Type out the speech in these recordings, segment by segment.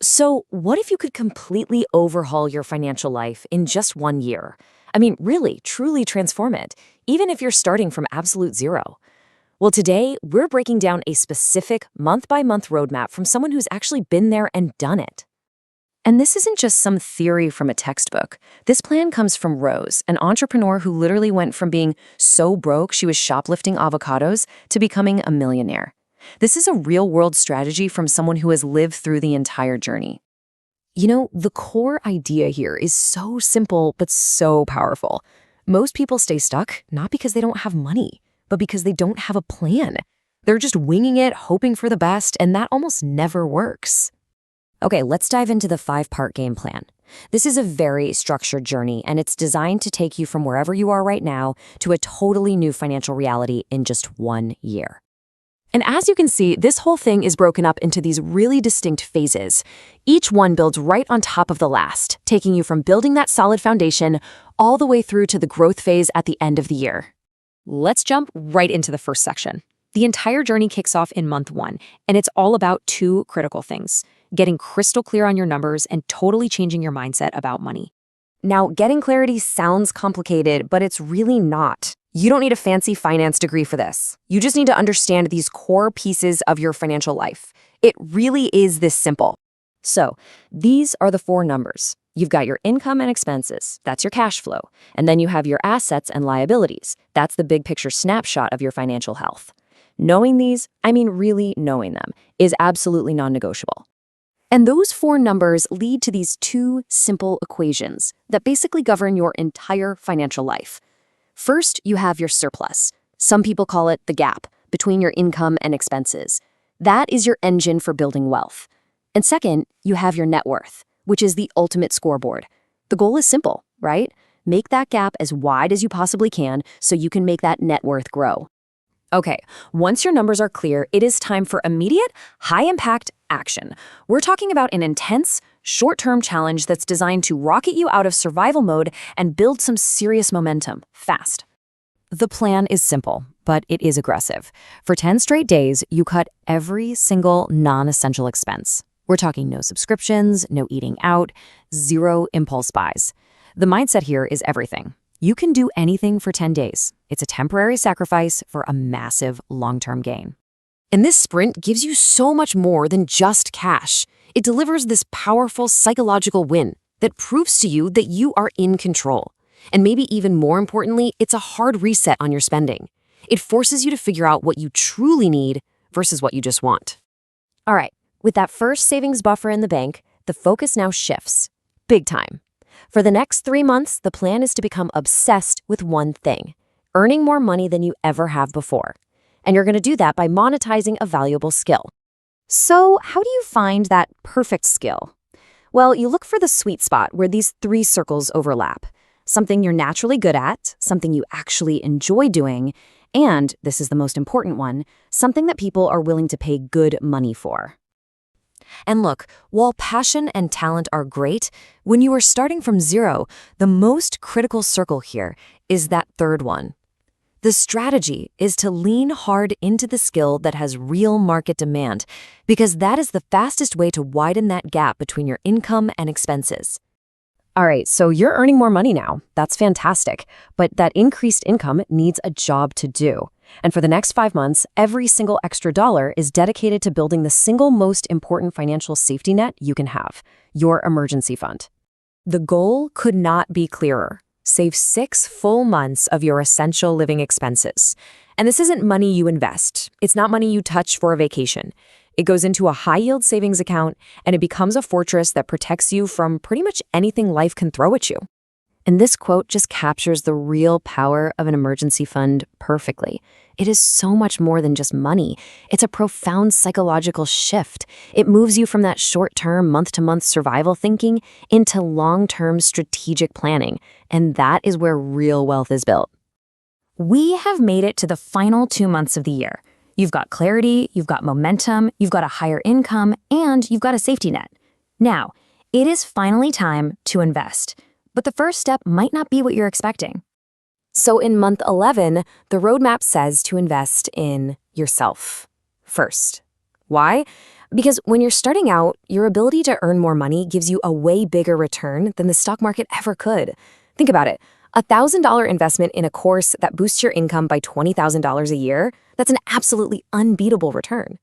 So, what if you could completely overhaul your financial life in just 1 year? I mean, really, truly transform it, even if you're starting from absolute zero. Well, today, we're breaking down a specific month by month roadmap from someone who's actually been there and done it. And this isn't just some theory from a textbook. This plan comes from Rose, an entrepreneur who literally went from being so broke she was shoplifting avocados to becoming a millionaire. This is a real-world strategy from someone who has lived through the entire journey. You know, the core idea here is so simple but so powerful. Most people stay stuck not because they don't have money, but because they don't have a plan. They're just winging it, hoping for the best, and that almost never works. Okay, let's dive into the 5-part game plan. This is a very structured journey, and it's designed to take you from wherever you are right now to a totally new financial reality in just 1 year. And as you can see, this whole thing is broken up into these really distinct phases. Each one builds right on top of the last, taking you from building that solid foundation all the way through to the growth phase at the end of the year. Let's jump right into the first section. The entire journey kicks off in month 1, and it's all about 2 critical things: getting crystal clear on your numbers and totally changing your mindset about money. Now, getting clarity sounds complicated, but it's really not. You don't need a fancy finance degree for this. You just need to understand these core pieces of your financial life. It really is this simple. So, these are the 4 numbers. You've got your income and expenses. That's your cash flow. And then you have your assets and liabilities. That's the big picture snapshot of your financial health. Knowing these, I mean really knowing them, is absolutely non-negotiable. And those 4 numbers lead to these 2 simple equations that basically govern your entire financial life. First, you have your surplus. Some people call it the gap between your income and expenses. That is your engine for building wealth. And second, you have your net worth, which is the ultimate scoreboard. The goal is simple, right? Make that gap as wide as you possibly can so you can make that net worth grow. Okay, once your numbers are clear, it is time for immediate, high-impact action. We're talking about an intense, short-term challenge that's designed to rocket you out of survival mode and build some serious momentum, fast. The plan is simple, but it is aggressive. For 10 straight days, you cut every single non-essential expense. We're talking no subscriptions, no eating out, 0 impulse buys. The mindset here is everything. You can do anything for 10 days. It's a temporary sacrifice for a massive long-term gain. And this sprint gives you so much more than just cash. It delivers this powerful psychological win that proves to you that you are in control. And maybe even more importantly, it's a hard reset on your spending. It forces you to figure out what you truly need versus what you just want. All right, with that first savings buffer in the bank, the focus now shifts. Big time. For the next 3 months, the plan is to become obsessed with one thing: earning more money than you ever have before. And you're going to do that by monetizing a valuable skill. So, how do you find that perfect skill? Well, you look for the sweet spot where these 3 circles overlap. Something you're naturally good at, something you actually enjoy doing, and, this is the most important one, something that people are willing to pay good money for. And look, while passion and talent are great, when you are starting from 0, the most critical circle here is that 3rd one. The strategy is to lean hard into the skill that has real market demand, because that is the fastest way to widen that gap between your income and expenses. All right, so you're earning more money now. That's fantastic. But that increased income needs a job to do. And for the next 5 months, every single extra dollar is dedicated to building the single most important financial safety net you can have: your emergency fund. The goal could not be clearer. Save 6 full months of your essential living expenses. And this isn't money you invest. It's not money you touch for a vacation. It goes into a high-yield savings account, and it becomes a fortress that protects you from pretty much anything life can throw at you. And this quote just captures the real power of an emergency fund perfectly. It is so much more than just money. It's a profound psychological shift. It moves you from that short-term, month-to-month survival thinking into long-term strategic planning. And that is where real wealth is built. We have made it to the final 2 months of the year. You've got clarity, you've got momentum, you've got a higher income, and you've got a safety net. Now, it is finally time to invest. But the first step might not be what you're expecting. So in month 11, the roadmap says to invest in yourself first. Why? Because when you're starting out, your ability to earn more money gives you a way bigger return than the stock market ever could. Think about it. A $1,000 investment in a course that boosts your income by $20,000 a year, that's an absolutely unbeatable return.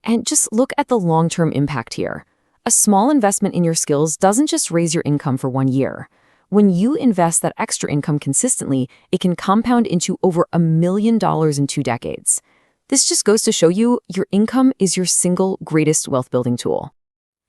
And just look at the long-term impact here. A small investment in your skills doesn't just raise your income for 1 year. When you invest that extra income consistently, it can compound into over $1 million in 2 decades. This just goes to show you your income is your single greatest wealth-building tool.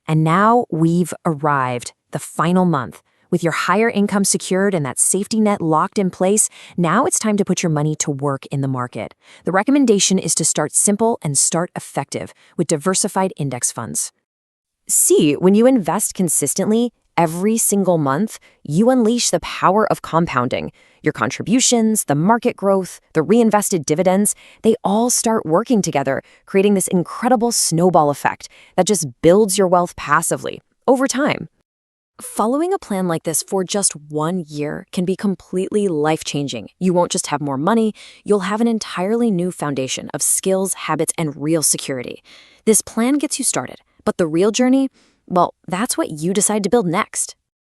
And now we've arrived, the final month. With your higher income secured and that safety net locked in place, now it's time to put your money to work in the market. The recommendation is to start simple and start effective with diversified index funds. See, when you invest consistently, every single month, you unleash the power of compounding. Your contributions, the market growth, the reinvested dividends, they all start working together, creating this incredible snowball effect that just builds your wealth passively, over time. Following a plan like this for just 1 year can be completely life-changing. You won't just have more money, you'll have an entirely new foundation of skills, habits, and real security. This plan gets you started, but the real journey, well, that's what you decide to build next.